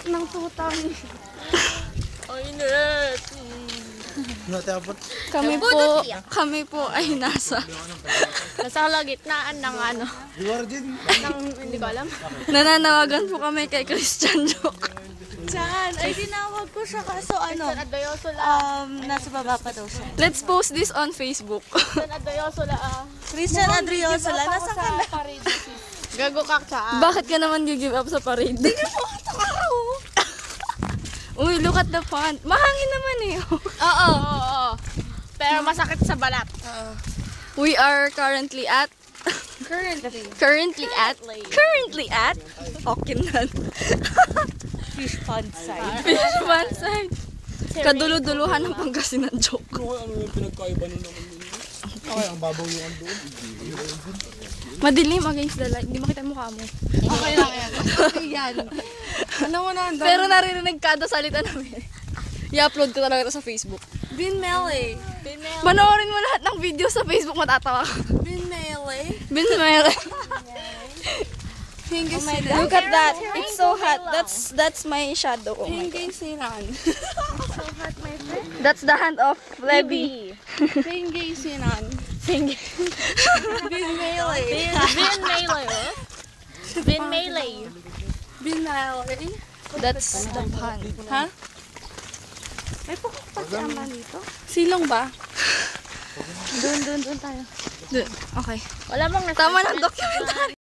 ng tutang. Ay, net. Kami po ay nasa Gitnaan ng ano. Hindi ko alam. nananawagan po kami kay Christian Joke. Diyan, ay tinawag ko siya kaso ano, Adoyoso la. nasa baba pa daw siya. Let's post this on Facebook. Adoyoso la. Christian Adriozola, nasa ka na? Gago kaksa. Bakit ka naman give up sa parade? Tingnan mo, ito ka Uy, look at the font. Mahangin naman eh. Oo. Pero masakit sa balat. We are currently at Okinan. Fish pond side. Fish pond side. Kaduluduluhan ng Pangasinan Joke. Ano yung pinagkaiba nun naman yun? Ay, ang babaw yung ando. Madilim against the light. Hindi makita yung mukha mo. Okay lang yan. Okay yan. Ano mo na, Pero naririnig kada salita namin. I-upload ko talaga ito sa Facebook. Bin Mele. Panoorin mo lahat ng video sa Facebook, matatawa ka. Bin Mele. Binmere. Hingi sinan. Look at that. It's so hot. That's my shadow. Oh my Hingi sinan. That's the hand of Levi. Hingi sinan. Sing. Bin Mele. Bin Melee. Bin Mele. That's the pond. Ha? May pukok pa si Ama dito. Silong ba? Doon tayo. Okay. Wala bang Tama ng documentary.